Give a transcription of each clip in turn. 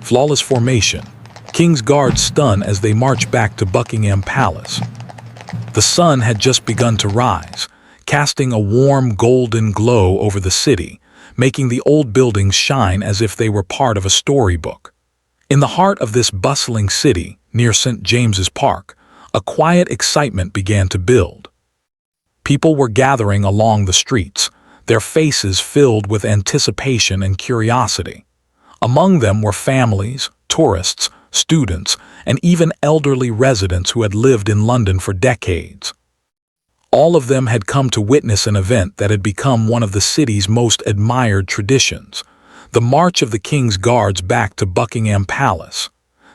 Flawless formation. King's guards stun as they march back to Buckingham Palace. The sun had just begun to rise, casting a warm golden glow over the city, making the old buildings shine as if they were part of a storybook. In the heart of this bustling city, near St. James's Park, a quiet excitement began to build. People were gathering along the streets, their faces filled with anticipation and curiosity. Among them were families, tourists, students, and even elderly residents who had lived in London for decades. All of them had come to witness an event that had become one of the city's most admired traditions, the March of the King's Guards back to Buckingham Palace.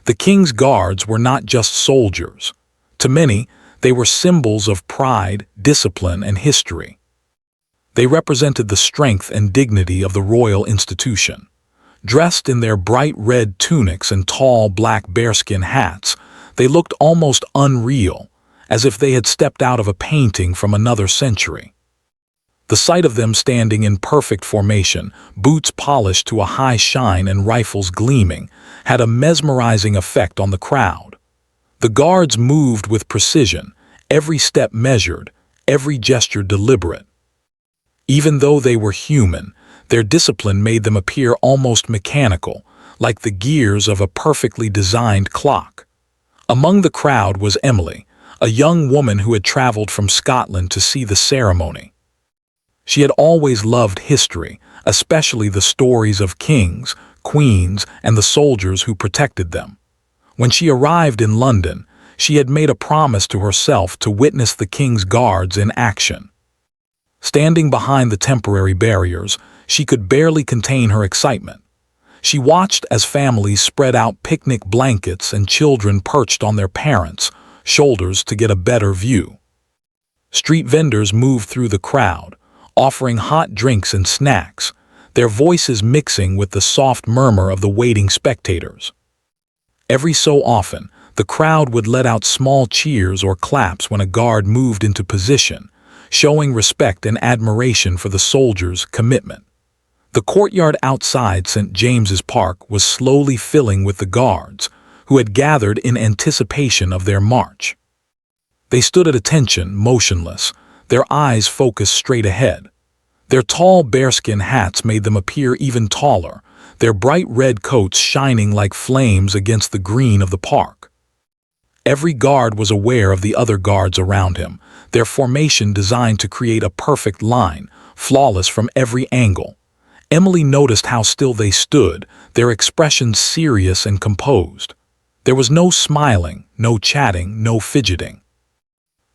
The King's Guards were not just soldiers. To many, they were symbols of pride, discipline, and history. They represented the strength and dignity of the royal institution. Dressed in their bright red tunics and tall black bearskin hats, they looked almost unreal, as if they had stepped out of a painting from another century. The sight of them standing in perfect formation, boots polished to a high shine and rifles gleaming, had a mesmerizing effect on the crowd. The guards moved with precision, every step measured, every gesture deliberate. Even though they were human, their discipline made them appear almost mechanical, like the gears of a perfectly designed clock. Among the crowd was Emily, a young woman who had traveled from Scotland to see the ceremony. She had always loved history, especially the stories of kings, queens, and the soldiers who protected them. When she arrived in London, she had made a promise to herself to witness the King's Guards in action. Standing behind the temporary barriers, she could barely contain her excitement. She watched as families spread out picnic blankets and children perched on their parents' shoulders to get a better view. Street vendors moved through the crowd, offering hot drinks and snacks, their voices mixing with the soft murmur of the waiting spectators. Every so often, the crowd would let out small cheers or claps when a guard moved into position, showing respect and admiration for the soldiers' commitment. The courtyard outside St. James's Park was slowly filling with the guards, who had gathered in anticipation of their march. They stood at attention, motionless, their eyes focused straight ahead. Their tall bearskin hats made them appear even taller, their bright red coats shining like flames against the green of the park. Every guard was aware of the other guards around him, their formation designed to create a perfect line, flawless from every angle. Emily noticed how still they stood, their expressions serious and composed. There was no smiling, no chatting, no fidgeting.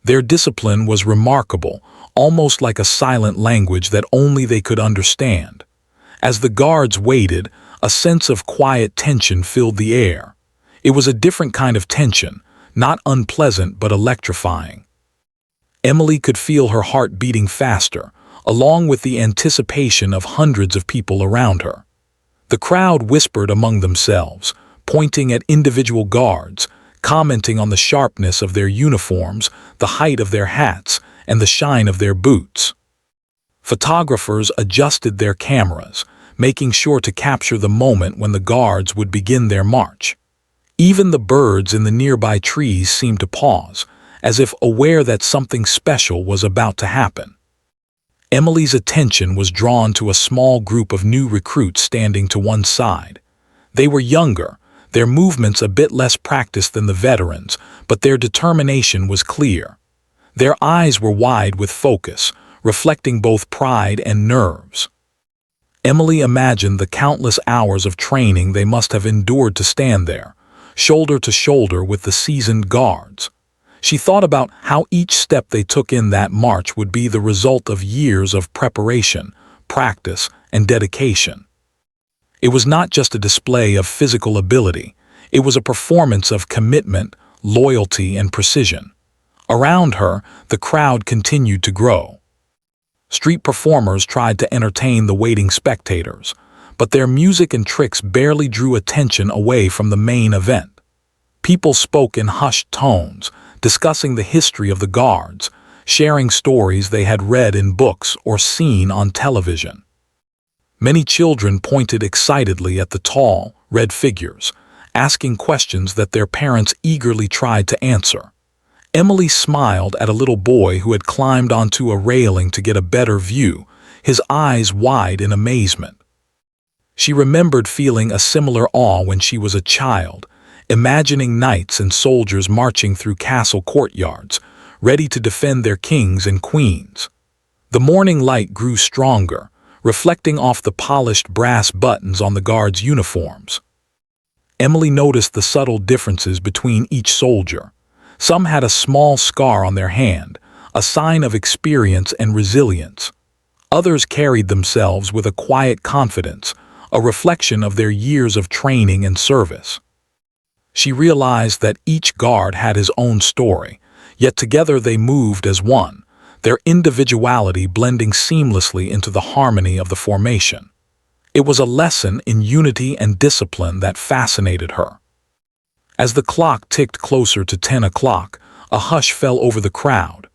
Their discipline was remarkable, almost like a silent language that only they could understand. As the guards waited, a sense of quiet tension filled the air. It was a different kind of tension, not unpleasant but electrifying. Emily could feel her heart beating faster, along with the anticipation of hundreds of people around her. The crowd whispered among themselves, pointing at individual guards, commenting on the sharpness of their uniforms, the height of their hats, and the shine of their boots. Photographers adjusted their cameras, making sure to capture the moment when the guards would begin their march. Even the birds in the nearby trees seemed to pause, as if aware that something special was about to happen. Emily's attention was drawn to a small group of new recruits standing to one side. They were younger, their movements a bit less practiced than the veterans, but their determination was clear. Their eyes were wide with focus, reflecting both pride and nerves. Emily imagined the countless hours of training they must have endured to stand there, shoulder to shoulder with the seasoned guards. She thought about how each step they took in that march would be the result of years of preparation, practice, and dedication. It was not just a display of physical ability, it was a performance of commitment, loyalty, and precision. Around her, the crowd continued to grow. Street performers tried to entertain the waiting spectators, but their music and tricks barely drew attention away from the main event. People spoke in hushed tones, discussing the history of the guards, sharing stories they had read in books or seen on television. Many children pointed excitedly at the tall, red figures, asking questions that their parents eagerly tried to answer. Emily smiled at a little boy who had climbed onto a railing to get a better view, his eyes wide in amazement. She remembered feeling a similar awe when she was a child, imagining knights and soldiers marching through castle courtyards, ready to defend their kings and queens. The morning light grew stronger, reflecting off the polished brass buttons on the guards' uniforms. Emily noticed the subtle differences between each soldier. Some had a small scar on their hand, a sign of experience and resilience. Others carried themselves with a quiet confidence, a reflection of their years of training and service. She realized that each guard had his own story, yet together they moved as one, their individuality blending seamlessly into the harmony of the formation. It was a lesson in unity and discipline that fascinated her. As the clock ticked closer to 10 o'clock, a hush fell over the crowd.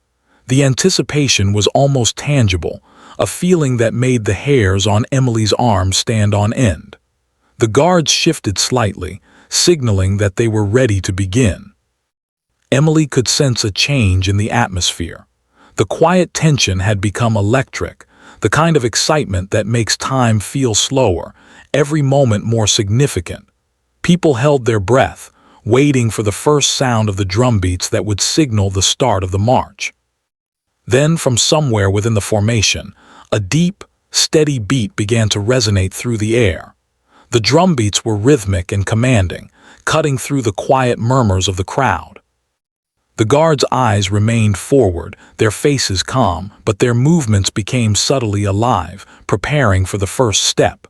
The anticipation was almost tangible, a feeling that made the hairs on Emily's arms stand on end. The guards shifted slightly, signaling that they were ready to begin. Emily could sense a change in the atmosphere. The quiet tension had become electric, the kind of excitement that makes time feel slower, every moment more significant. People held their breath, waiting for the first sound of the drumbeats that would signal the start of the march. Then, from somewhere within the formation, a deep, steady beat began to resonate through the air. The drumbeats were rhythmic and commanding, cutting through the quiet murmurs of the crowd. The guards' eyes remained forward, their faces calm, but their movements became subtly alive, preparing for the first step.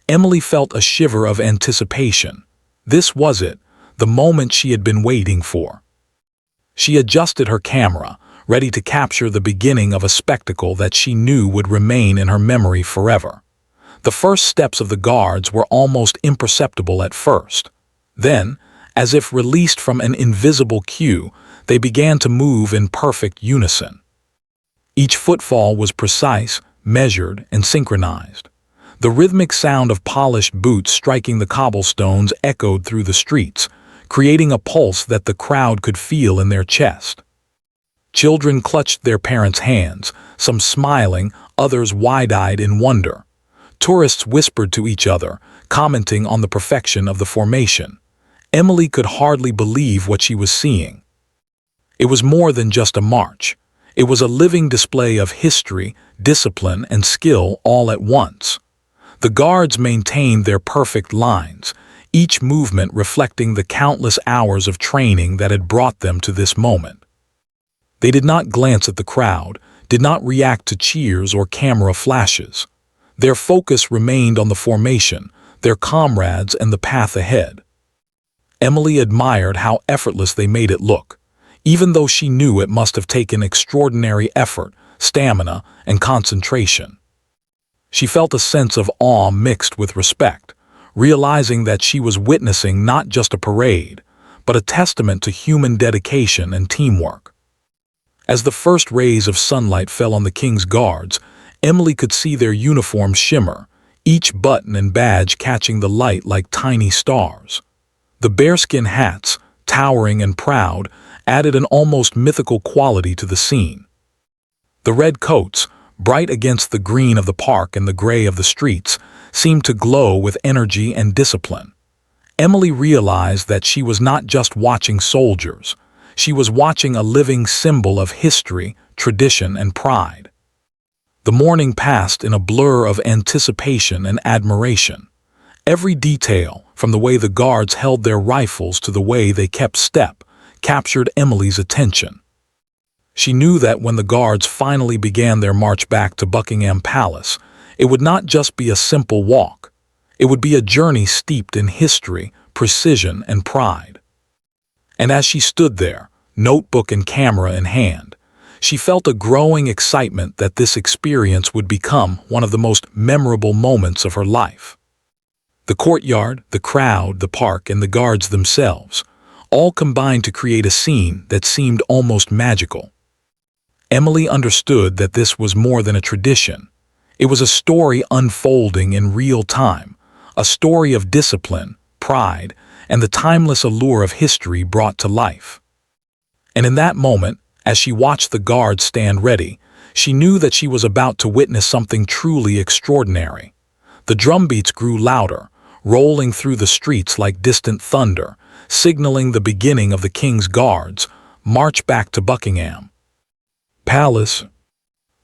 Emily felt a shiver of anticipation. This was it, the moment she had been waiting for. She adjusted her camera, ready to capture the beginning of a spectacle that she knew would remain in her memory forever. The first steps of the guards were almost imperceptible at first. Then, as if released from an invisible cue, they began to move in perfect unison. Each footfall was precise, measured, and synchronized. The rhythmic sound of polished boots striking the cobblestones echoed through the streets, creating a pulse that the crowd could feel in their chest. Children clutched their parents' hands, some smiling, others wide-eyed in wonder. Tourists whispered to each other, commenting on the perfection of the formation. Emily could hardly believe what she was seeing. It was more than just a march. It was a living display of history, discipline, and skill all at once. The guards maintained their perfect lines, each movement reflecting the countless hours of training that had brought them to this moment. They did not glance at the crowd, did not react to cheers or camera flashes. Their focus remained on the formation, their comrades, and the path ahead. Emily admired how effortless they made it look, even though she knew it must have taken extraordinary effort, stamina, and concentration. She felt a sense of awe mixed with respect, realizing that she was witnessing not just a parade, but a testament to human dedication and teamwork. As the first rays of sunlight fell on the king's guards, Emily could see their uniforms shimmer, each button and badge catching the light like tiny stars. The bearskin hats, towering and proud, added an almost mythical quality to the scene. The red coats, bright against the green of the park and the gray of the streets, seemed to glow with energy and discipline. Emily realized that she was not just watching soldiers. She was watching a living symbol of history, tradition, and pride. The morning passed in a blur of anticipation and admiration. Every detail, from the way the guards held their rifles to the way they kept step, captured Emily's attention. She knew that when the guards finally began their march back to Buckingham Palace, it would not just be a simple walk. It would be a journey steeped in history, precision, and pride. And as she stood there, notebook and camera in hand, she felt a growing excitement that this experience would become one of the most memorable moments of her life. The courtyard, the crowd, the park, and the guards themselves, all combined to create a scene that seemed almost magical. Emily understood that this was more than a tradition. It was a story unfolding in real time, a story of discipline, pride, and the timeless allure of history brought to life. And in that moment, as she watched the guards stand ready, she knew that she was about to witness something truly extraordinary. The drumbeats grew louder, rolling through the streets like distant thunder, signaling the beginning of the king's guards' march back to Buckingham Palace.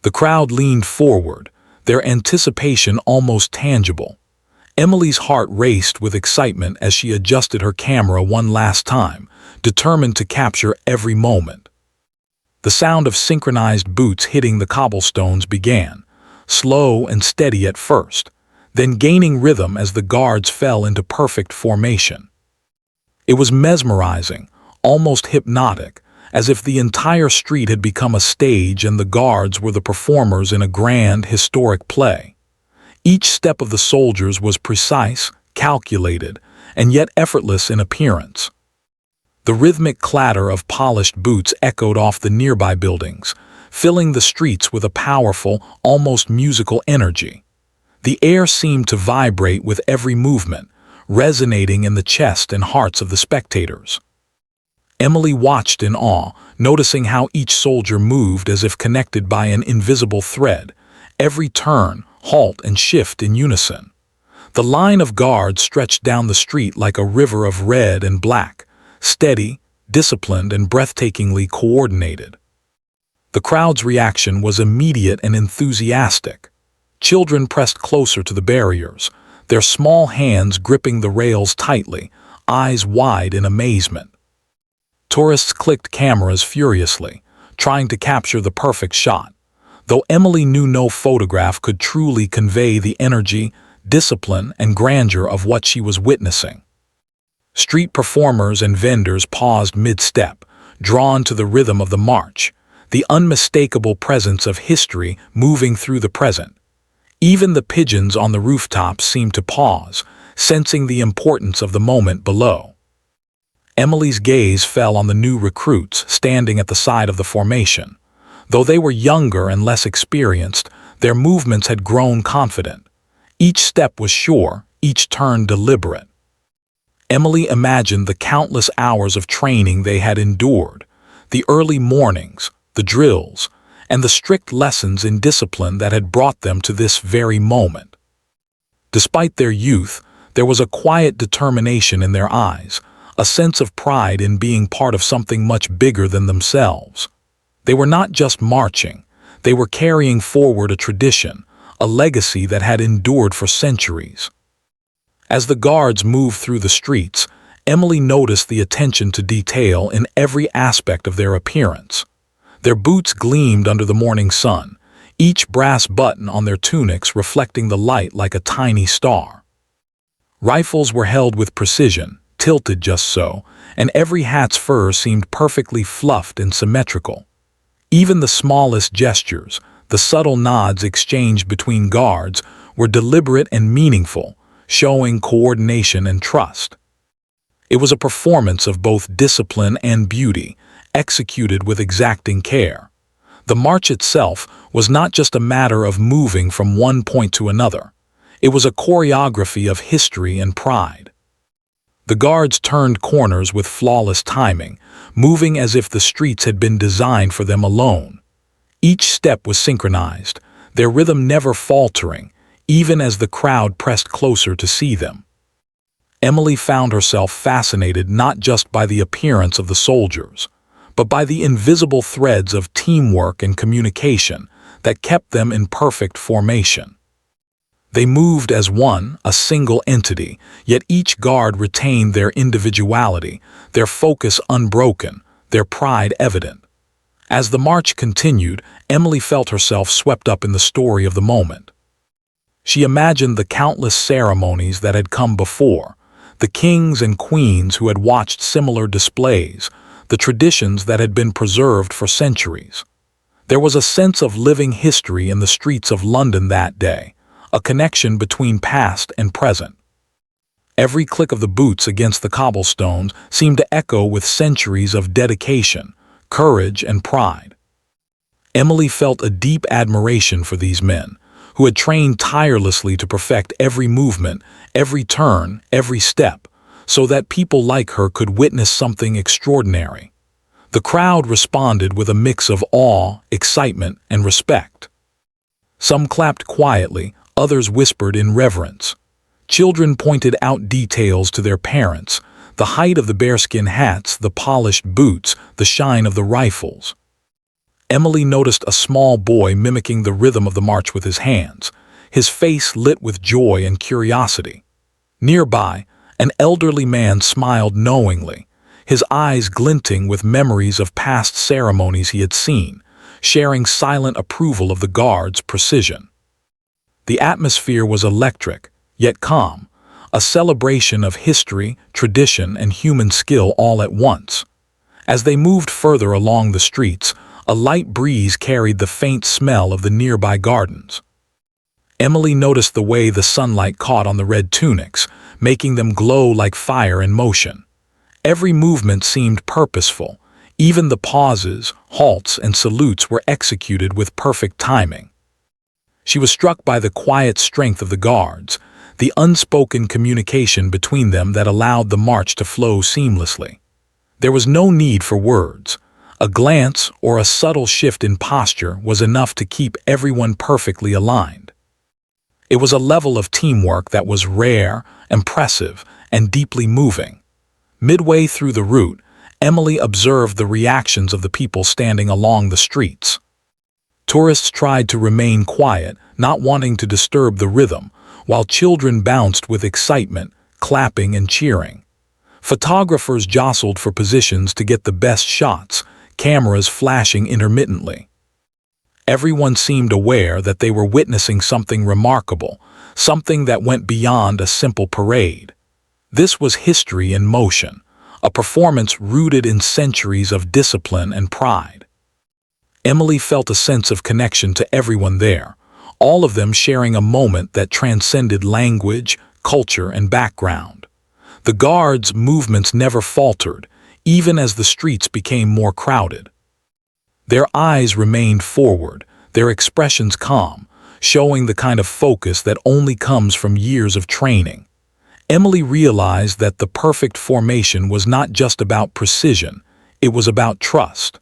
The crowd leaned forward, their anticipation almost tangible. Emily's heart raced with excitement as she adjusted her camera one last time, determined to capture every moment. The sound of synchronized boots hitting the cobblestones began, slow and steady at first, then gaining rhythm as the guards fell into perfect formation. It was mesmerizing, almost hypnotic, as if the entire street had become a stage and the guards were the performers in a grand, historic play. Each step of the soldiers was precise, calculated, and yet effortless in appearance. The rhythmic clatter of polished boots echoed off the nearby buildings, filling the streets with a powerful, almost musical energy. The air seemed to vibrate with every movement, resonating in the chest and hearts of the spectators. Emily watched in awe, noticing how each soldier moved as if connected by an invisible thread, every turn, halt, and shift in unison. The line of guards stretched down the street like a river of red and black, steady, disciplined, and breathtakingly coordinated. The crowd's reaction was immediate and enthusiastic. Children pressed closer to the barriers, their small hands gripping the rails tightly, eyes wide in amazement. Tourists clicked cameras furiously, trying to capture the perfect shot, though Emily knew no photograph could truly convey the energy, discipline, and grandeur of what she was witnessing. Street performers and vendors paused mid-step, drawn to the rhythm of the march, the unmistakable presence of history moving through the present. Even the pigeons on the rooftops seemed to pause, sensing the importance of the moment below. Emily's gaze fell on the new recruits standing at the side of the formation. Though they were younger and less experienced, their movements had grown confident. Each step was sure, each turn deliberate. Emily imagined the countless hours of training they had endured, the early mornings, the drills, and the strict lessons in discipline that had brought them to this very moment. Despite their youth, there was a quiet determination in their eyes, a sense of pride in being part of something much bigger than themselves. They were not just marching, they were carrying forward a tradition, a legacy that had endured for centuries. As the guards moved through the streets, Emily noticed the attention to detail in every aspect of their appearance. Their boots gleamed under the morning sun, each brass button on their tunics reflecting the light like a tiny star. Rifles were held with precision, tilted just so, and every hat's fur seemed perfectly fluffed and symmetrical. Even the smallest gestures, the subtle nods exchanged between guards, were deliberate and meaningful, showing coordination and trust. It was a performance of both discipline and beauty, executed with exacting care. The march itself was not just a matter of moving from one point to another. It was a choreography of history and pride. The guards turned corners with flawless timing, moving as if the streets had been designed for them alone. Each step was synchronized, their rhythm never faltering, even as the crowd pressed closer to see them. Emily found herself fascinated not just by the appearance of the soldiers, but by the invisible threads of teamwork and communication that kept them in perfect formation. They moved as one, a single entity, yet each guard retained their individuality, their focus unbroken, their pride evident. As the march continued, Emily felt herself swept up in the story of the moment. She imagined the countless ceremonies that had come before, the kings and queens who had watched similar displays, the traditions that had been preserved for centuries. There was a sense of living history in the streets of London that day, a connection between past and present. Every click of the boots against the cobblestones seemed to echo with centuries of dedication, courage, and pride. Emily felt a deep admiration for these men, who had trained tirelessly to perfect every movement, every turn, every step, so that people like her could witness something extraordinary. The crowd responded with a mix of awe, excitement, and respect. Some clapped quietly, others whispered in reverence. Children pointed out details to their parents: the height of the bearskin hats, the polished boots, the shine of the rifles. Emily noticed a small boy mimicking the rhythm of the march with his hands, his face lit with joy and curiosity. Nearby, an elderly man smiled knowingly, his eyes glinting with memories of past ceremonies he had seen, sharing silent approval of the guards' precision. The atmosphere was electric, yet calm, a celebration of history, tradition, and human skill all at once. As they moved further along the streets, a light breeze carried the faint smell of the nearby gardens. Emily noticed the way the sunlight caught on the red tunics, making them glow like fire in motion. Every movement seemed purposeful. Even the pauses, halts, and salutes were executed with perfect timing. She was struck by the quiet strength of the guards, the unspoken communication between them that allowed the march to flow seamlessly. There was no need for words. A glance or a subtle shift in posture was enough to keep everyone perfectly aligned. It was a level of teamwork that was rare, impressive, and deeply moving. Midway through the route, Emily observed the reactions of the people standing along the streets. Tourists tried to remain quiet, not wanting to disturb the rhythm, while children bounced with excitement, clapping and cheering. Photographers jostled for positions to get the best shots, cameras flashing intermittently. Everyone seemed aware that they were witnessing something remarkable, something that went beyond a simple parade. This was history in motion, a performance rooted in centuries of discipline and pride. Emily felt a sense of connection to everyone there, all of them sharing a moment that transcended language, culture, and background. The guards' movements never faltered, even as the streets became more crowded. Their eyes remained forward, their expressions calm, showing the kind of focus that only comes from years of training. Emily realized that the perfect formation was not just about precision, it was about trust.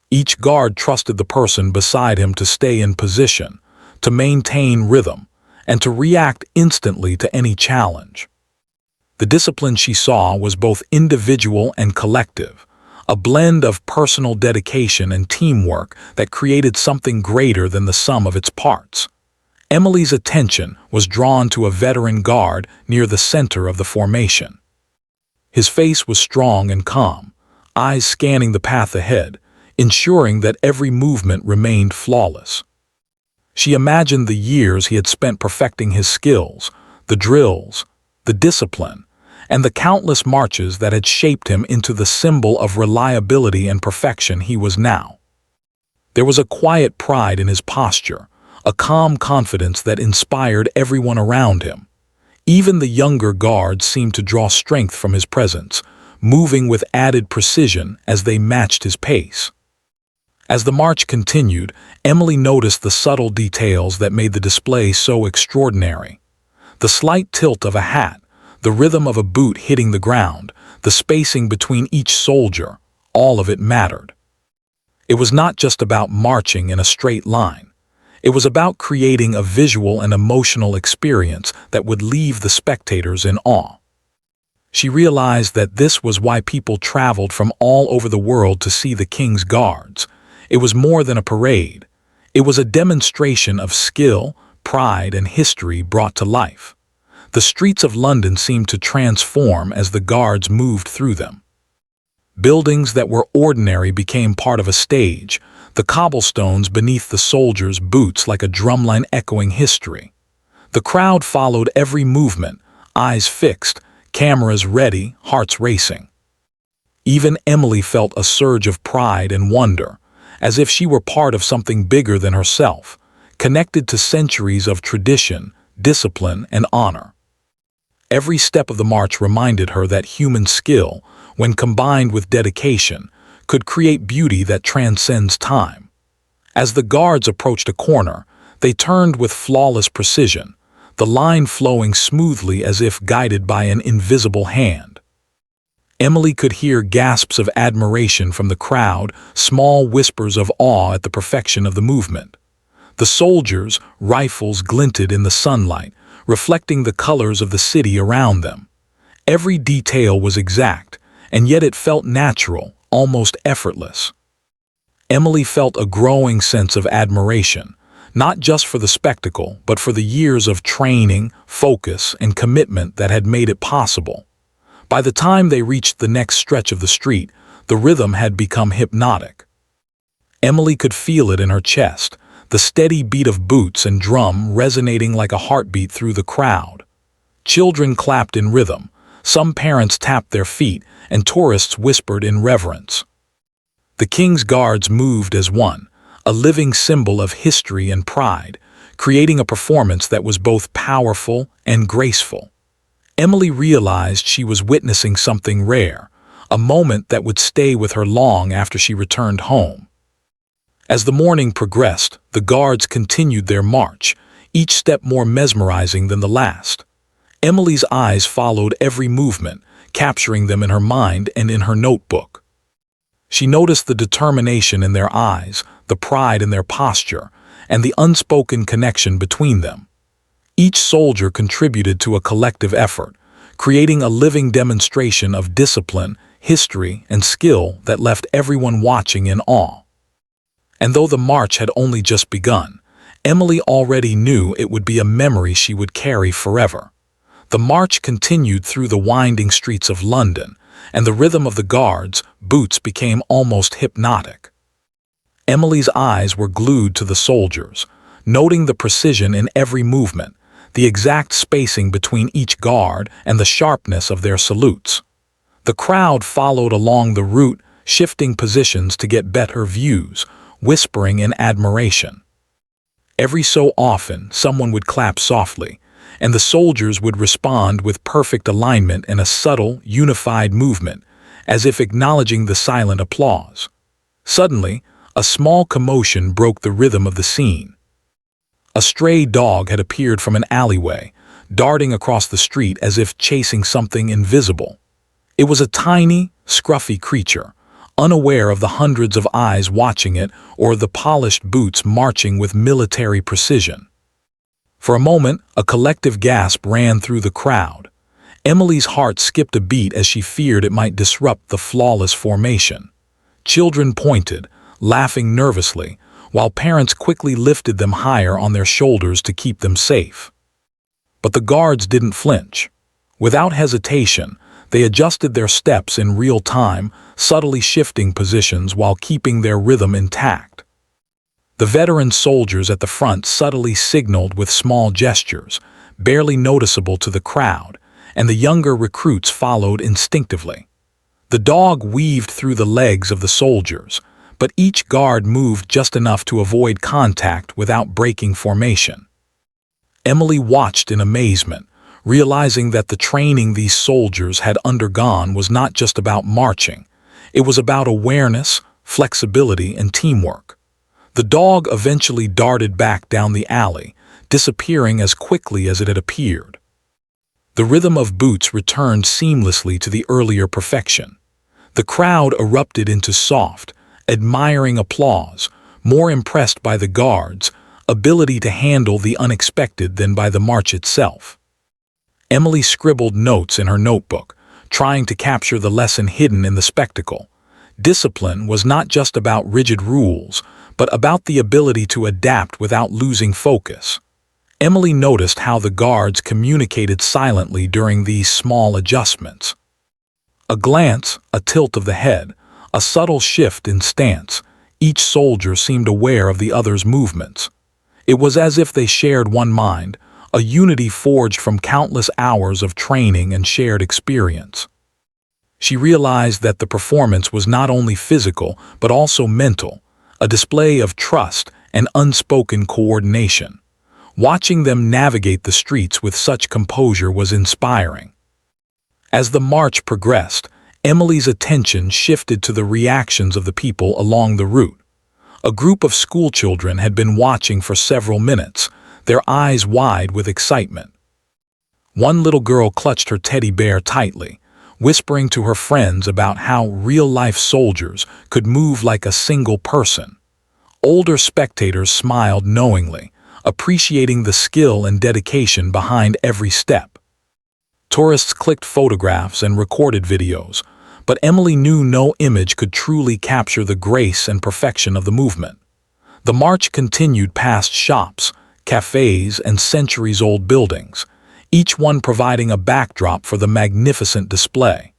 Each guard trusted the person beside him to stay in position, to maintain rhythm, and to react instantly to any challenge. The discipline she saw was both individual and collective, a blend of personal dedication and teamwork that created something greater than the sum of its parts. Emily's attention was drawn to a veteran guard near the center of the formation. His face was strong and calm, eyes scanning the path ahead, ensuring that every movement remained flawless. She imagined the years he had spent perfecting his skills, the drills, the discipline, and the countless marches that had shaped him into the symbol of reliability and perfection he was now. There was a quiet pride in his posture, a calm confidence that inspired everyone around him. Even the younger guards seemed to draw strength from his presence, moving with added precision as they matched his pace. As the march continued, Emily noticed the subtle details that made the display so extraordinary. The slight tilt of a hat, the rhythm of a boot hitting the ground, the spacing between each soldier, all of it mattered. It was not just about marching in a straight line. It was about creating a visual and emotional experience that would leave the spectators in awe. She realized that this was why people traveled from all over the world to see the King's Guards. It was more than a parade. It was a demonstration of skill, pride, and history brought to life. The streets of London seemed to transform as the guards moved through them. Buildings that were ordinary became part of a stage, the cobblestones beneath the soldiers' boots like a drumline echoing history. The crowd followed every movement, eyes fixed, cameras ready, hearts racing. Even Emily felt a surge of pride and wonder, as if she were part of something bigger than herself, connected to centuries of tradition, discipline, and honor. Every step of the march reminded her that human skill, when combined with dedication, could create beauty that transcends time. As the guards approached a corner, they turned with flawless precision, the line flowing smoothly as if guided by an invisible hand. Emily could hear gasps of admiration from the crowd, small whispers of awe at the perfection of the movement. The soldiers' rifles glinted in the sunlight, reflecting the colors of the city around them. Every detail was exact, and yet it felt natural, almost effortless. Emily felt a growing sense of admiration, not just for the spectacle, but for the years of training, focus, and commitment that had made it possible. By the time they reached the next stretch of the street, the rhythm had become hypnotic. Emily could feel it in her chest, the steady beat of boots and drum resonating like a heartbeat through the crowd. Children clapped in rhythm, some parents tapped their feet, and tourists whispered in reverence. The King's Guards moved as one, a living symbol of history and pride, creating a performance that was both powerful and graceful. Emily realized she was witnessing something rare, a moment that would stay with her long after she returned home. As the morning progressed, the guards continued their march, each step more mesmerizing than the last. Emily's eyes followed every movement, capturing them in her mind and in her notebook. She noticed the determination in their eyes, the pride in their posture, and the unspoken connection between them. Each soldier contributed to a collective effort, creating a living demonstration of discipline, history, and skill that left everyone watching in awe. And though the march had only just begun, Emily already knew it would be a memory she would carry forever. The march continued through the winding streets of London, and the rhythm of the guards' boots became almost hypnotic. Emily's eyes were glued to the soldiers, noting the precision in every movement, the exact spacing between each guard, and the sharpness of their salutes. The crowd followed along the route, shifting positions to get better views, whispering in admiration. Every so often, someone would clap softly, and the soldiers would respond with perfect alignment in a subtle, unified movement, as if acknowledging the silent applause. Suddenly, a small commotion broke the rhythm of the scene. A stray dog had appeared from an alleyway, darting across the street as if chasing something invisible. It was a tiny, scruffy creature, unaware of the hundreds of eyes watching it or the polished boots marching with military precision. For a moment, a collective gasp ran through the crowd. Emily's heart skipped a beat as she feared it might disrupt the flawless formation. Children pointed, laughing nervously, while parents quickly lifted them higher on their shoulders to keep them safe. But the guards didn't flinch. Without hesitation, they adjusted their steps in real time, subtly shifting positions while keeping their rhythm intact. The veteran soldiers at the front subtly signaled with small gestures, barely noticeable to the crowd, and the younger recruits followed instinctively. The dog weaved through the legs of the soldiers, but each guard moved just enough to avoid contact without breaking formation. Emily watched in amazement, realizing that the training these soldiers had undergone was not just about marching. It was about awareness, flexibility, and teamwork. The dog eventually darted back down the alley, disappearing as quickly as it had appeared. The rhythm of boots returned seamlessly to the earlier perfection. The crowd erupted into soft, admiring applause, more impressed by the guards' ability to handle the unexpected than by the march itself. Emily scribbled notes in her notebook, trying to capture the lesson hidden in the spectacle. Discipline was not just about rigid rules, but about the ability to adapt without losing focus. Emily noticed how the guards communicated silently during these small adjustments. A glance, a tilt of the head, a subtle shift in stance, each soldier seemed aware of the other's movements. It was as if they shared one mind, a unity forged from countless hours of training and shared experience. She realized that the performance was not only physical, but also mental, a display of trust and unspoken coordination. Watching them navigate the streets with such composure was inspiring. As the march progressed, Emily's attention shifted to the reactions of the people along the route. A group of schoolchildren had been watching for several minutes, their eyes wide with excitement. One little girl clutched her teddy bear tightly, whispering to her friends about how real-life soldiers could move like a single person. Older spectators smiled knowingly, appreciating the skill and dedication behind every step. Tourists clicked photographs and recorded videos, but Emily knew no image could truly capture the grace and perfection of the movement. The march continued past shops, cafes, and centuries-old buildings, each one providing a backdrop for the magnificent display.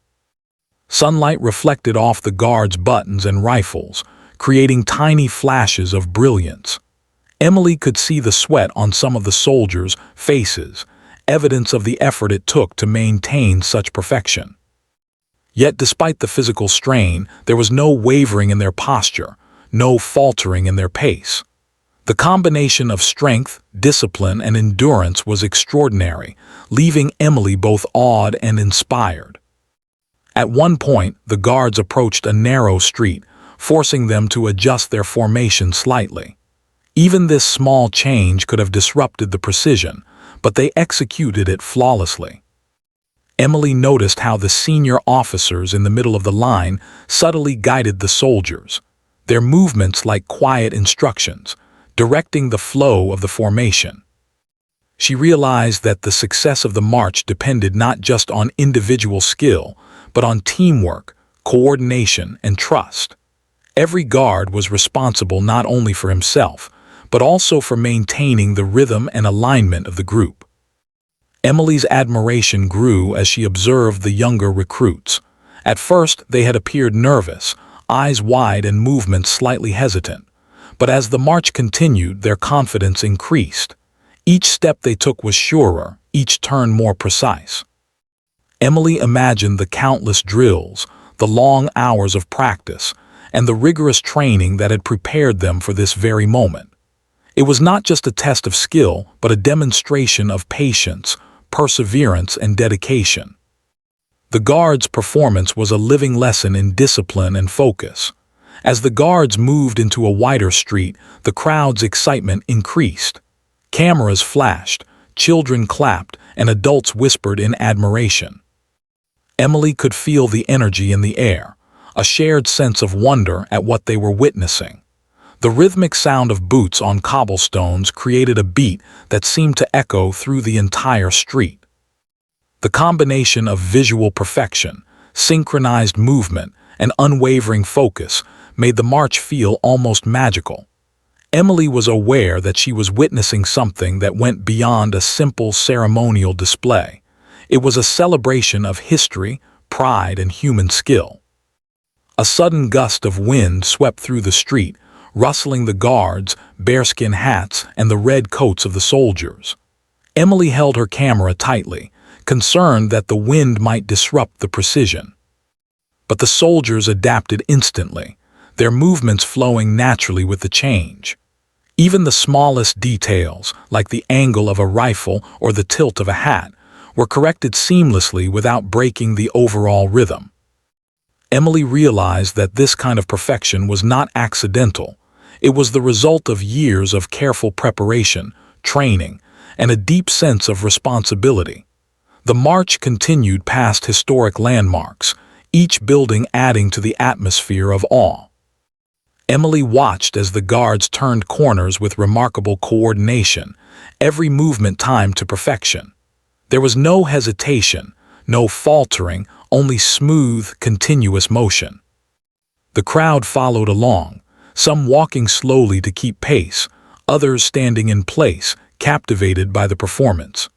Sunlight reflected off the guards' buttons and rifles, creating tiny flashes of brilliance. Emily could see the sweat on some of the soldiers' faces, evidence of the effort it took to maintain such perfection. Yet despite the physical strain, there was no wavering in their posture, no faltering in their pace. The combination of strength, discipline, and endurance was extraordinary, leaving Emily both awed and inspired. At one point, the guards approached a narrow street, forcing them to adjust their formation slightly. Even this small change could have disrupted the precision, but they executed it flawlessly. Emily noticed how the senior officers in the middle of the line subtly guided the soldiers, their movements like quiet instructions, directing the flow of the formation. She realized that the success of the march depended not just on individual skill, but on teamwork, coordination, and trust. Every guard was responsible not only for himself, but also for maintaining the rhythm and alignment of the group. Emily's admiration grew as she observed the younger recruits. At first, they had appeared nervous, eyes wide and movements slightly hesitant. But as the march continued, their confidence increased. Each step they took was surer, each turn more precise. Emily imagined the countless drills, the long hours of practice, and the rigorous training that had prepared them for this very moment. It was not just a test of skill, but a demonstration of patience, perseverance, and dedication. The guards' performance was a living lesson in discipline and focus. As the guards moved into a wider street, the crowd's excitement increased. Cameras flashed, children clapped, and adults whispered in admiration. Emily could feel the energy in the air, a shared sense of wonder at what they were witnessing. The rhythmic sound of boots on cobblestones created a beat that seemed to echo through the entire street. The combination of visual perfection, synchronized movement, and unwavering focus made the march feel almost magical. Emily was aware that she was witnessing something that went beyond a simple ceremonial display. It was a celebration of history, pride, and human skill. A sudden gust of wind swept through the street, rustling the guards, bearskin hats, and the red coats of the soldiers. Emily held her camera tightly, concerned that the wind might disrupt the precision. But the soldiers adapted instantly, their movements flowing naturally with the change. Even the smallest details, like the angle of a rifle or the tilt of a hat, were corrected seamlessly without breaking the overall rhythm. Emily realized that this kind of perfection was not accidental. It was the result of years of careful preparation, training, and a deep sense of responsibility. The march continued past historic landmarks, each building adding to the atmosphere of awe. Emily watched as the guards turned corners with remarkable coordination, every movement timed to perfection. There was no hesitation, no faltering, only smooth, continuous motion. The crowd followed along, some walking slowly to keep pace, others standing in place, captivated by the performance.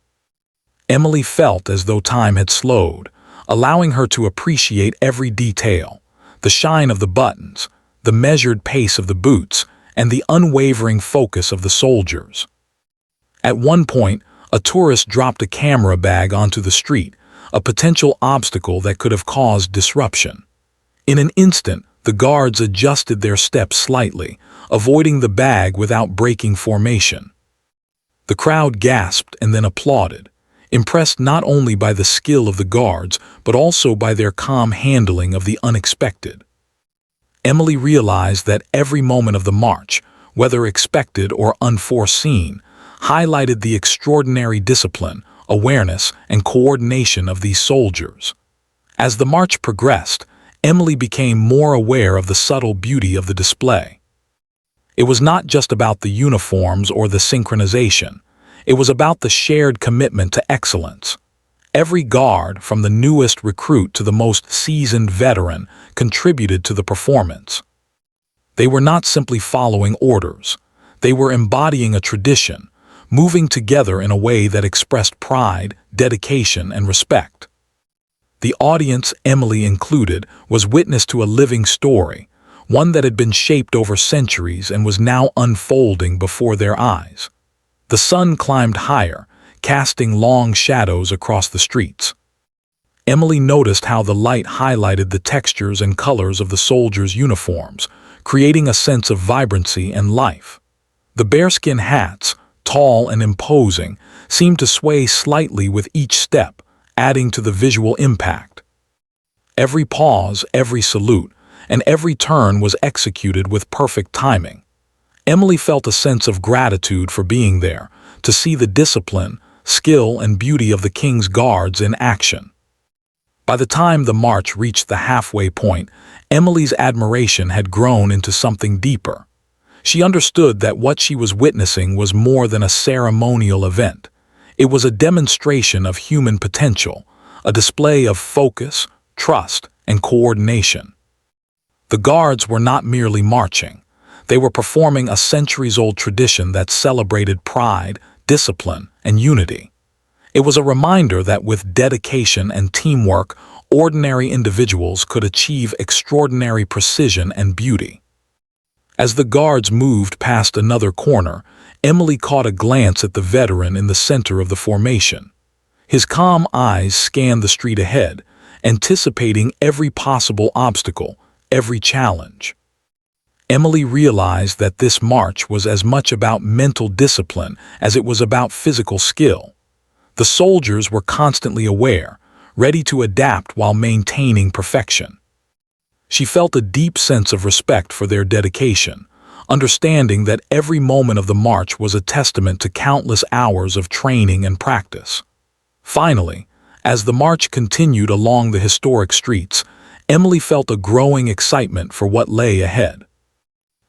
Emily felt as though time had slowed, allowing her to appreciate every detail, the shine of the buttons, the measured pace of the boots, and the unwavering focus of the soldiers. At one point, a tourist dropped a camera bag onto the street, a potential obstacle that could have caused disruption. In an instant, the guards adjusted their steps slightly, avoiding the bag without breaking formation. The crowd gasped and then applauded, impressed not only by the skill of the guards, but also by their calm handling of the unexpected. Emily realized that every moment of the march, whether expected or unforeseen, highlighted the extraordinary discipline, awareness, and coordination of these soldiers. As the march progressed, Emily became more aware of the subtle beauty of the display. It was not just about the uniforms or the synchronization. It was about the shared commitment to excellence. Every guard, from the newest recruit to the most seasoned veteran, contributed to the performance. They were not simply following orders. They were embodying a tradition, moving together in a way that expressed pride, dedication, and respect. The audience, Emily included, was witness to a living story, one that had been shaped over centuries and was now unfolding before their eyes. The sun climbed higher, casting long shadows across the streets. Emily noticed how the light highlighted the textures and colors of the soldiers' uniforms, creating a sense of vibrancy and life. The bearskin hats, tall and imposing, seemed to sway slightly with each step, adding to the visual impact. Every pause, every salute, and every turn was executed with perfect timing. Emily felt a sense of gratitude for being there, to see the discipline, skill, and beauty of the King's Guards in action. By the time the march reached the halfway point, Emily's admiration had grown into something deeper. She understood that what she was witnessing was more than a ceremonial event. It was a demonstration of human potential, a display of focus, trust, and coordination. The guards were not merely marching. They were performing a centuries-old tradition that celebrated pride, discipline, and unity. It was a reminder that with dedication and teamwork, ordinary individuals could achieve extraordinary precision and beauty. As the guards moved past another corner, Emily caught a glance at the veteran in the center of the formation. His calm eyes scanned the street ahead, anticipating every possible obstacle, every challenge. Emily realized that this march was as much about mental discipline as it was about physical skill. The soldiers were constantly aware, ready to adapt while maintaining perfection. She felt a deep sense of respect for their dedication, understanding that every moment of the march was a testament to countless hours of training and practice. Finally, as the march continued along the historic streets, Emily felt a growing excitement for what lay ahead.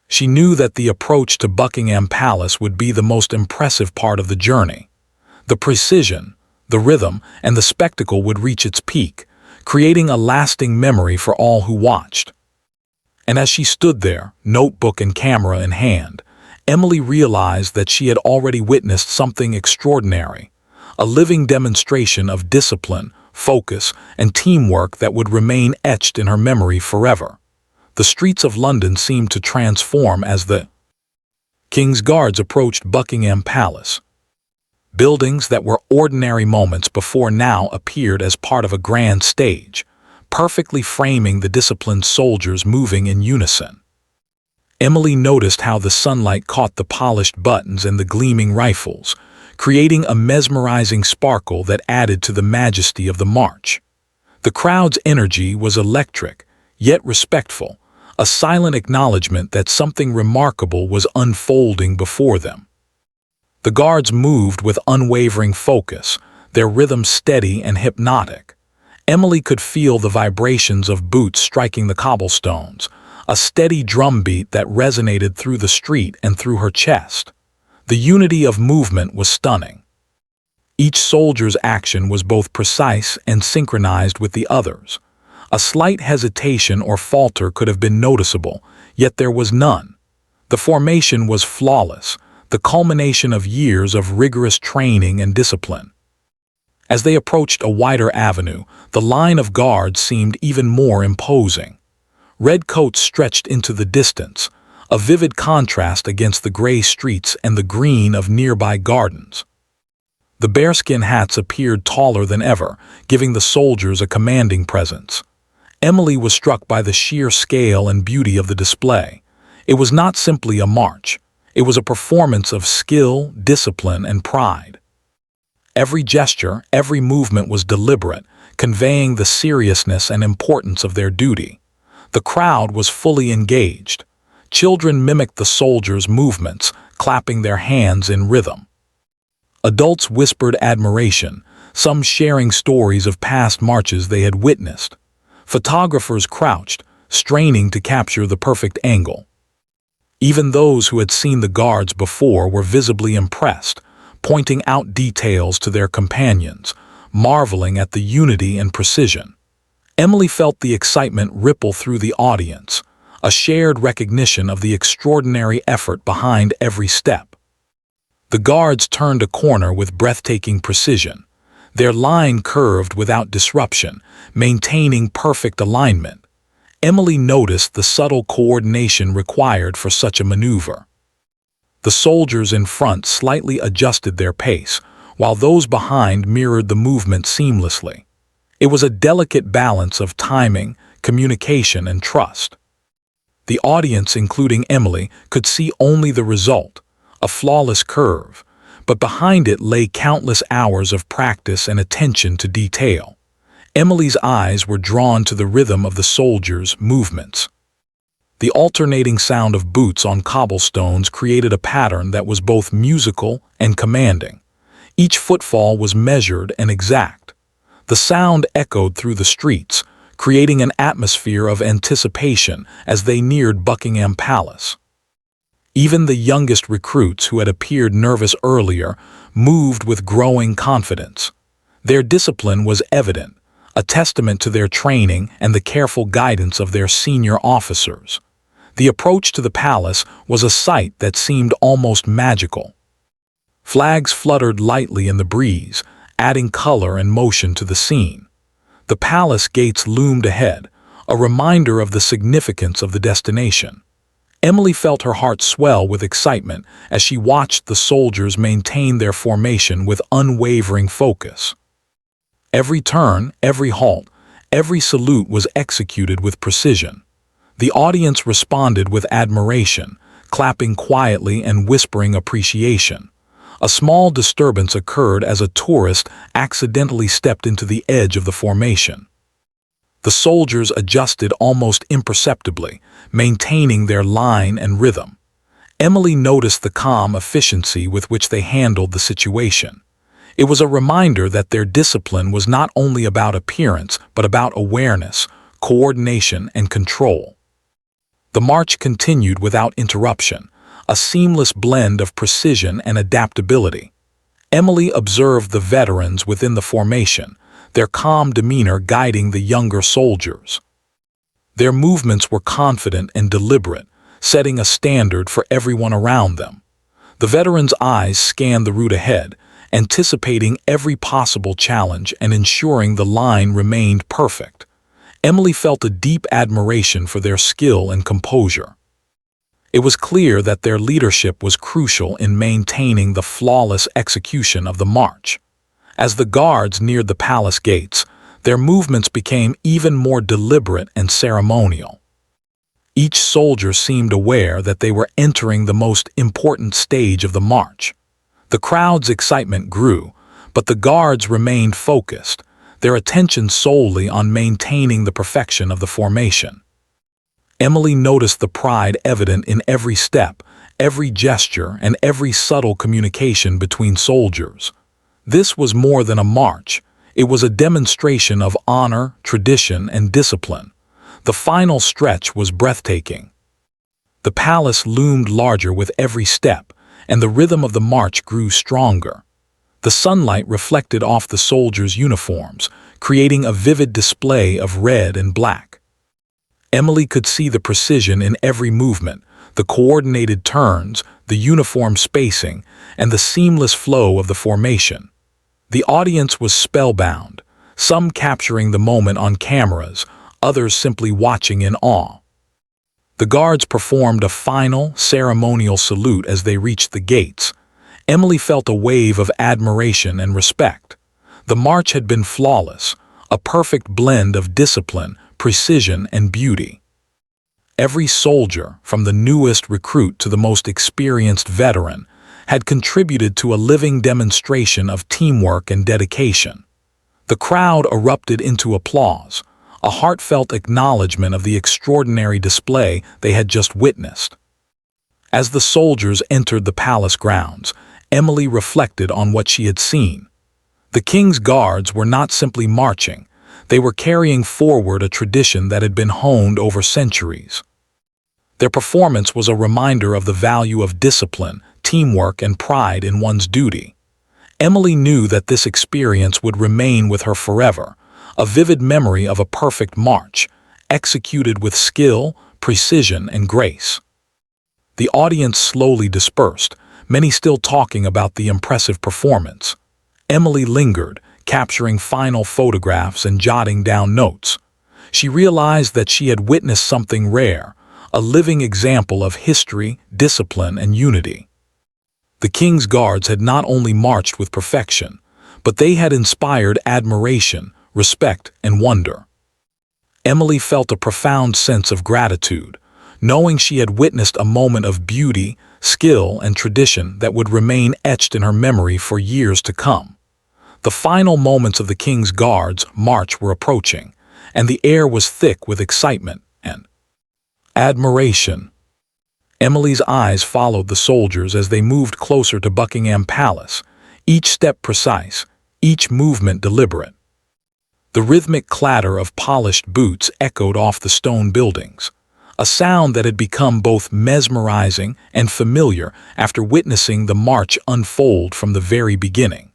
She knew that the approach to Buckingham Palace would be the most impressive part of the journey. The precision, the rhythm, and the spectacle would reach its peak, creating a lasting memory for all who watched. And as she stood there, notebook and camera in hand, Emily realized that she had already witnessed something extraordinary, a living demonstration of discipline, focus, and teamwork that would remain etched in her memory forever. The streets of London seemed to transform as the King's Guards approached Buckingham Palace. Buildings that were ordinary moments before now appeared as part of a grand stage, perfectly framing the disciplined soldiers moving in unison. Emily noticed how the sunlight caught the polished buttons and the gleaming rifles, creating a mesmerizing sparkle that added to the majesty of the march. The crowd's energy was electric, yet respectful, a silent acknowledgement that something remarkable was unfolding before them. The guards moved with unwavering focus, their rhythm steady and hypnotic. Emily could feel the vibrations of boots striking the cobblestones, a steady drumbeat that resonated through the street and through her chest. The unity of movement was stunning. Each soldier's action was both precise and synchronized with the others. A slight hesitation or falter could have been noticeable, yet there was none. The formation was flawless, the culmination of years of rigorous training and discipline. As they approached a wider avenue, the line of guards seemed even more imposing. Red coats stretched into the distance, a vivid contrast against the gray streets and the green of nearby gardens. The bearskin hats appeared taller than ever, giving the soldiers a commanding presence. Emily was struck by the sheer scale and beauty of the display. It was not simply a march. It was a performance of skill, discipline, and pride. Every gesture, every movement was deliberate, conveying the seriousness and importance of their duty. The crowd was fully engaged. Children mimicked the soldiers' movements, clapping their hands in rhythm. Adults whispered admiration, some sharing stories of past marches they had witnessed. Photographers crouched, straining to capture the perfect angle. Even those who had seen the guards before were visibly impressed, pointing out details to their companions, marveling at the unity and precision. Emily felt the excitement ripple through the audience, a shared recognition of the extraordinary effort behind every step. The guards turned a corner with breathtaking precision. Their line curved without disruption, maintaining perfect alignment. Emily noticed the subtle coordination required for such a maneuver. The soldiers in front slightly adjusted their pace, while those behind mirrored the movement seamlessly. It was a delicate balance of timing, communication, and trust. The audience, including Emily, could see only the result, a flawless curve, but behind it lay countless hours of practice and attention to detail. Emily's eyes were drawn to the rhythm of the soldiers' movements. The alternating sound of boots on cobblestones created a pattern that was both musical and commanding. Each footfall was measured and exact. The sound echoed through the streets, creating an atmosphere of anticipation as they neared Buckingham Palace. Even the youngest recruits, who had appeared nervous earlier, moved with growing confidence. Their discipline was evident, a testament to their training and the careful guidance of their senior officers. The approach to the palace was a sight that seemed almost magical. Flags fluttered lightly in the breeze, adding color and motion to the scene. The palace gates loomed ahead, a reminder of the significance of the destination. Emily felt her heart swell with excitement as she watched the soldiers maintain their formation with unwavering focus. Every turn, every halt, every salute was executed with precision. The audience responded with admiration, clapping quietly and whispering appreciation. A small disturbance occurred as a tourist accidentally stepped into the edge of the formation. The soldiers adjusted almost imperceptibly, maintaining their line and rhythm. Emily noticed the calm efficiency with which they handled the situation. It was a reminder that their discipline was not only about appearance, but about awareness, coordination, and control. The march continued without interruption, a seamless blend of precision and adaptability. Emily observed the veterans within the formation, their calm demeanor guiding the younger soldiers. Their movements were confident and deliberate, setting a standard for everyone around them. The veterans' eyes scanned the route ahead, anticipating every possible challenge and ensuring the line remained perfect. Emily felt a deep admiration for their skill and composure. It was clear that their leadership was crucial in maintaining the flawless execution of the march. As the guards neared the palace gates, their movements became even more deliberate and ceremonial. Each soldier seemed aware that they were entering the most important stage of the march. The crowd's excitement grew, but the guards remained focused, their attention solely on maintaining the perfection of the formation. Emily noticed the pride evident in every step, every gesture, and every subtle communication between soldiers. This was more than a march. It was a demonstration of honor, tradition, and discipline. The final stretch was breathtaking. The palace loomed larger with every step, and the rhythm of the march grew stronger. The sunlight reflected off the soldiers' uniforms, creating a vivid display of red and black. Emily could see the precision in every movement, the coordinated turns, the uniform spacing, and the seamless flow of the formation. The audience was spellbound, some capturing the moment on cameras, others simply watching in awe. The guards performed a final, ceremonial salute as they reached the gates. Emily felt a wave of admiration and respect. The march had been flawless, a perfect blend of discipline, precision, and beauty. Every soldier, from the newest recruit to the most experienced veteran, had contributed to a living demonstration of teamwork and dedication. The crowd erupted into applause, a heartfelt acknowledgement of the extraordinary display they had just witnessed. As the soldiers entered the palace grounds, Emily reflected on what she had seen. The King's Guards were not simply marching, they were carrying forward a tradition that had been honed over centuries. Their performance was a reminder of the value of discipline, teamwork, and pride in one's duty. Emily knew that this experience would remain with her forever, a vivid memory of a perfect march, executed with skill, precision, and grace. The audience slowly dispersed, many still talking about the impressive performance. Emily lingered, capturing final photographs and jotting down notes. She realized that she had witnessed something rare, a living example of history, discipline, and unity. The King's Guards had not only marched with perfection, but they had inspired admiration, respect, and wonder. Emily felt a profound sense of gratitude, knowing she had witnessed a moment of beauty, skill, and tradition that would remain etched in her memory for years to come. The final moments of the King's Guards' march were approaching, and the air was thick with excitement and admiration. Emily's eyes followed the soldiers as they moved closer to Buckingham Palace, each step precise, each movement deliberate. The rhythmic clatter of polished boots echoed off the stone buildings, a sound that had become both mesmerizing and familiar after witnessing the march unfold from the very beginning.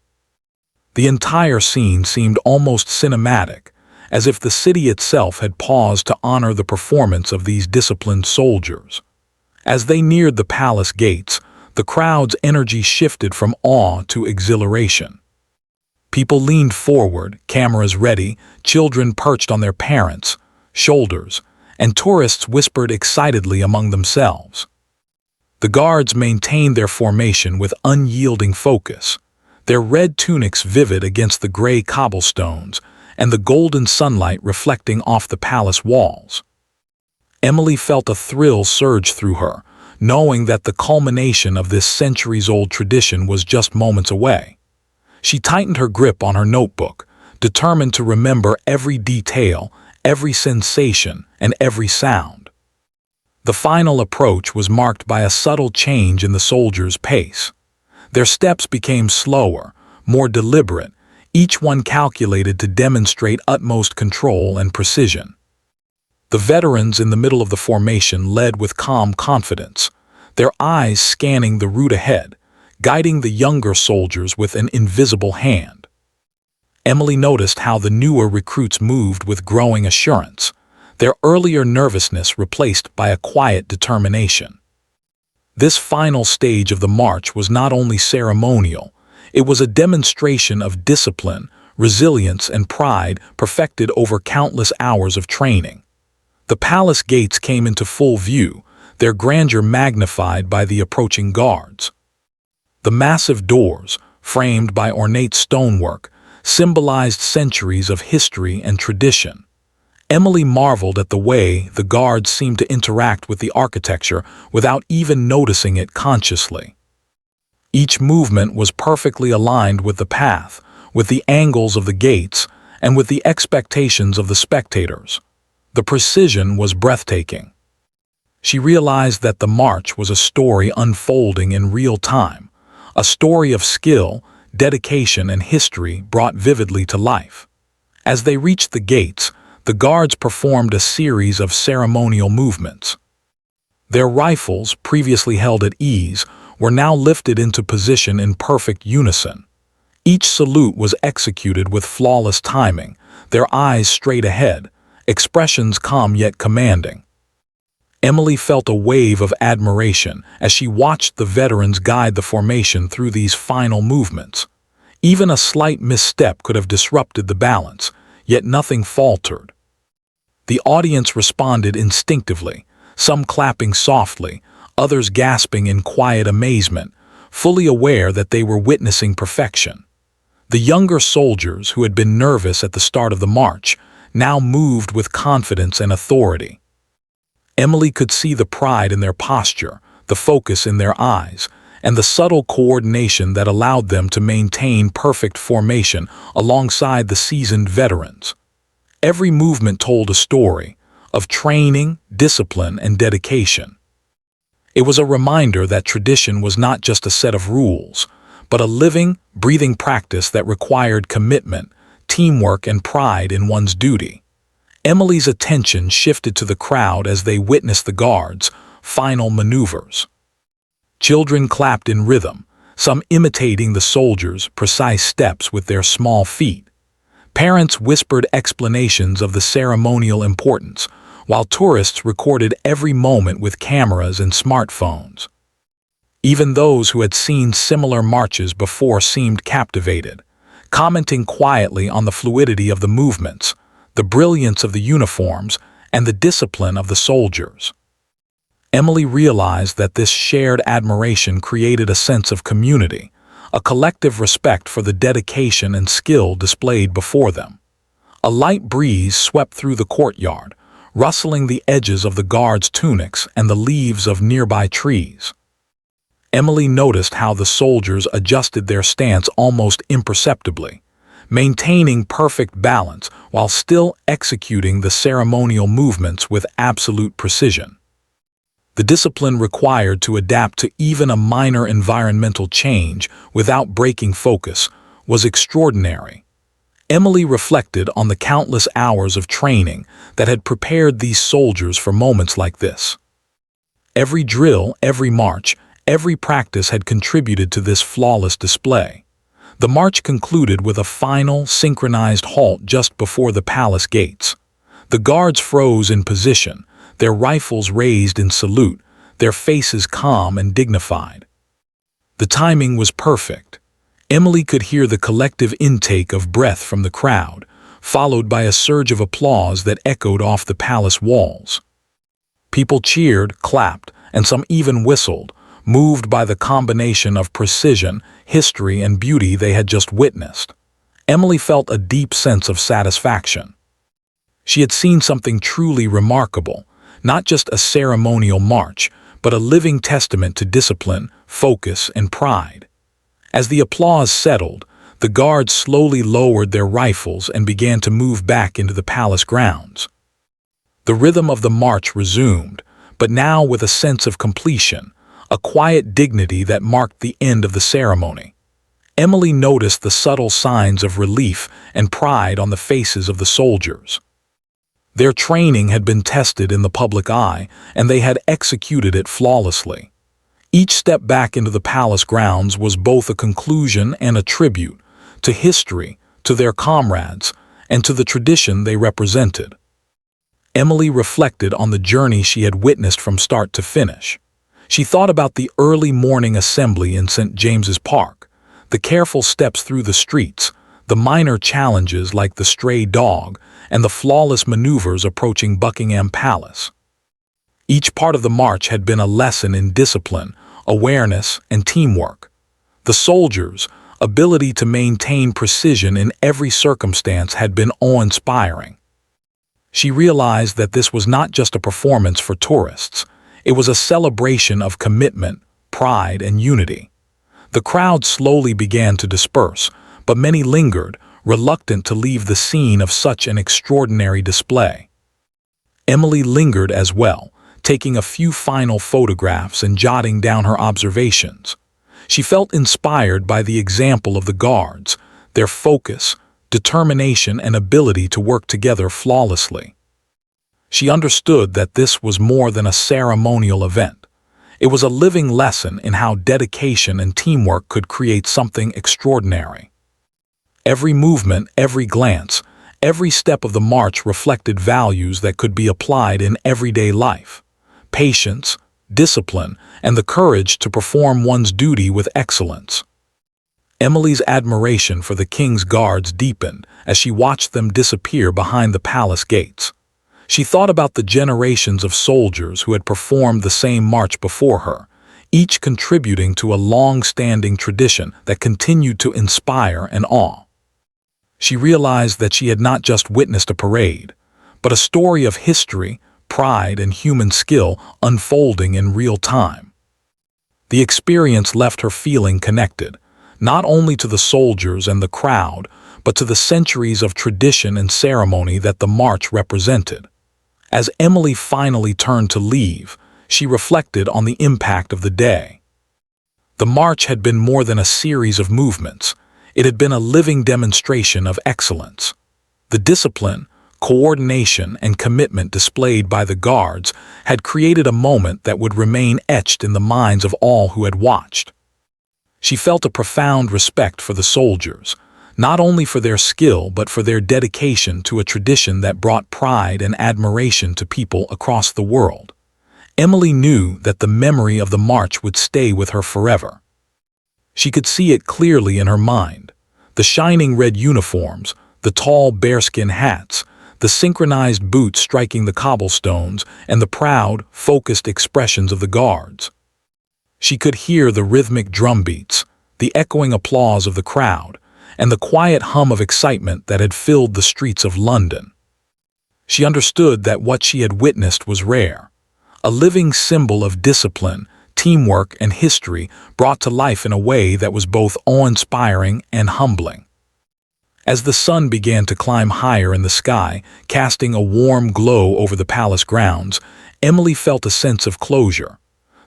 The entire scene seemed almost cinematic, as if the city itself had paused to honor the performance of these disciplined soldiers. As they neared the palace gates, the crowd's energy shifted from awe to exhilaration. People leaned forward, cameras ready, children perched on their parents' shoulders, and tourists whispered excitedly among themselves. The guards maintained their formation with unyielding focus, their red tunics vivid against the gray cobblestones and the golden sunlight reflecting off the palace walls. Emily felt a thrill surge through her, knowing that the culmination of this centuries-old tradition was just moments away. She tightened her grip on her notebook, determined to remember every detail, every sensation, and every sound. The final approach was marked by a subtle change in the soldiers' pace. Their steps became slower, more deliberate, each one calculated to demonstrate utmost control and precision. The veterans in the middle of the formation led with calm confidence, their eyes scanning the route ahead, guiding the younger soldiers with an invisible hand. Emily noticed how the newer recruits moved with growing assurance, their earlier nervousness replaced by a quiet determination. This final stage of the march was not only ceremonial, it was a demonstration of discipline, resilience, and pride perfected over countless hours of training. The palace gates came into full view, their grandeur magnified by the approaching guards. The massive doors, framed by ornate stonework, symbolized centuries of history and tradition. Emily marveled at the way the guards seemed to interact with the architecture without even noticing it consciously. Each movement was perfectly aligned with the path, with the angles of the gates, and with the expectations of the spectators. The precision was breathtaking. She realized that the march was a story unfolding in real time, a story of skill, dedication, and history brought vividly to life. As they reached the gates, the guards performed a series of ceremonial movements. Their rifles, previously held at ease, were now lifted into position in perfect unison. Each salute was executed with flawless timing, their eyes straight ahead, expressions calm yet commanding. Emily felt a wave of admiration as she watched the veterans guide the formation through these final movements. Even a slight misstep could have disrupted the balance, yet nothing faltered. The audience responded instinctively, some clapping softly, others gasping in quiet amazement, fully aware that they were witnessing perfection. The younger soldiers, who had been nervous at the start of the march, now moved with confidence and authority. Emily could see the pride in their posture, the focus in their eyes, and the subtle coordination that allowed them to maintain perfect formation alongside the seasoned veterans. Every movement told a story of training, discipline, and dedication. It was a reminder that tradition was not just a set of rules, but a living, breathing practice that required commitment, teamwork, and pride in one's duty. Emily's attention shifted to the crowd as they witnessed the guards' final maneuvers. Children clapped in rhythm, some imitating the soldiers' precise steps with their small feet. Parents whispered explanations of the ceremonial importance, while tourists recorded every moment with cameras and smartphones. Even those who had seen similar marches before seemed captivated, commenting quietly on the fluidity of the movements, the brilliance of the uniforms, and the discipline of the soldiers. Emily realized that this shared admiration created a sense of community, a collective respect for the dedication and skill displayed before them. A light breeze swept through the courtyard, rustling the edges of the guards' tunics and the leaves of nearby trees. Emily noticed how the soldiers adjusted their stance almost imperceptibly, maintaining perfect balance while still executing the ceremonial movements with absolute precision. The discipline required to adapt to even a minor environmental change without breaking focus was extraordinary. Emily reflected on the countless hours of training that had prepared these soldiers for moments like this. Every drill, every march, every practice had contributed to this flawless display. The march concluded with a final, synchronized halt just before the palace gates. The guards froze in position, their rifles raised in salute, their faces calm and dignified. The timing was perfect. Emily could hear the collective intake of breath from the crowd, followed by a surge of applause that echoed off the palace walls. People cheered, clapped, and some even whistled, moved by the combination of precision, history, and beauty they had just witnessed. Emily felt a deep sense of satisfaction. She had seen something truly remarkable, not just a ceremonial march, but a living testament to discipline, focus, and pride. As the applause settled, the guards slowly lowered their rifles and began to move back into the palace grounds. The rhythm of the march resumed, but now with a sense of completion, a quiet dignity that marked the end of the ceremony. Emily noticed the subtle signs of relief and pride on the faces of the soldiers. Their training had been tested in the public eye, and they had executed it flawlessly. Each step back into the palace grounds was both a conclusion and a tribute to history, to their comrades, and to the tradition they represented. Emily reflected on the journey she had witnessed from start to finish. She thought about the early morning assembly in St. James's Park, the careful steps through the streets, the minor challenges like the stray dog, and the flawless maneuvers approaching Buckingham Palace. Each part of the march had been a lesson in discipline, awareness, and teamwork. The soldiers' ability to maintain precision in every circumstance had been awe-inspiring. She realized that this was not just a performance for tourists. It was a celebration of commitment, pride, and unity. The crowd slowly began to disperse, but many lingered, reluctant to leave the scene of such an extraordinary display. Emily lingered as well, taking a few final photographs and jotting down her observations. She felt inspired by the example of the guards, their focus, determination, and ability to work together flawlessly. She understood that this was more than a ceremonial event. It was a living lesson in how dedication and teamwork could create something extraordinary. Every movement, every glance, every step of the march reflected values that could be applied in everyday life: patience, discipline, and the courage to perform one's duty with excellence. Emily's admiration for the king's guards deepened as she watched them disappear behind the palace gates. She thought about the generations of soldiers who had performed the same march before her, each contributing to a long-standing tradition that continued to inspire and awe. She realized that she had not just witnessed a parade, but a story of history, pride, and human skill unfolding in real time. The experience left her feeling connected, not only to the soldiers and the crowd, but to the centuries of tradition and ceremony that the march represented. As Emily finally turned to leave, she reflected on the impact of the day. The march had been more than a series of movements. It had been a living demonstration of excellence. The discipline, coordination, and commitment displayed by the guards had created a moment that would remain etched in the minds of all who had watched. She felt a profound respect for the soldiers, not only for their skill but for their dedication to a tradition that brought pride and admiration to people across the world. Emily knew that the memory of the march would stay with her forever. She could see it clearly in her mind: the shining red uniforms, the tall bearskin hats, the synchronized boots striking the cobblestones, and the proud, focused expressions of the guards. She could hear the rhythmic drum beats, the echoing applause of the crowd, and the quiet hum of excitement that had filled the streets of London. She understood that what she had witnessed was rare, a living symbol of discipline, teamwork, and history brought to life in a way that was both awe-inspiring and humbling. As the sun began to climb higher in the sky, casting a warm glow over the palace grounds, Emily felt a sense of closure.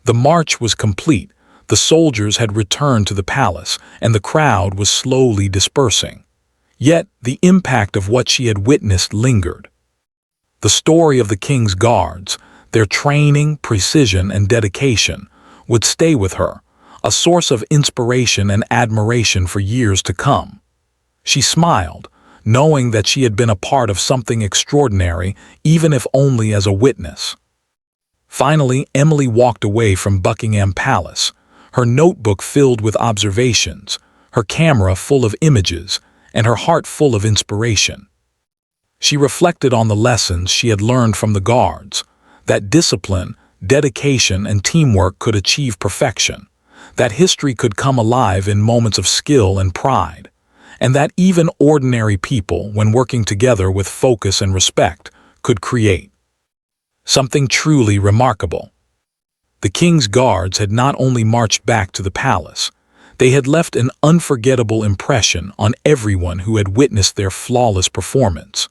The march was complete, the soldiers had returned to the palace, and the crowd was slowly dispersing. Yet the impact of what she had witnessed lingered. The story of the king's guards, their training, precision, and dedication, would stay with her, a source of inspiration and admiration for years to come. She smiled, knowing that she had been a part of something extraordinary, even if only as a witness. Finally, Emily walked away from Buckingham Palace, her notebook filled with observations, her camera full of images, and her heart full of inspiration. She reflected on the lessons she had learned from the guards, that discipline, dedication, and teamwork could achieve perfection, that history could come alive in moments of skill and pride, and that even ordinary people, when working together with focus and respect, could create something truly remarkable. The king's guards had not only marched back to the palace, they had left an unforgettable impression on everyone who had witnessed their flawless performance.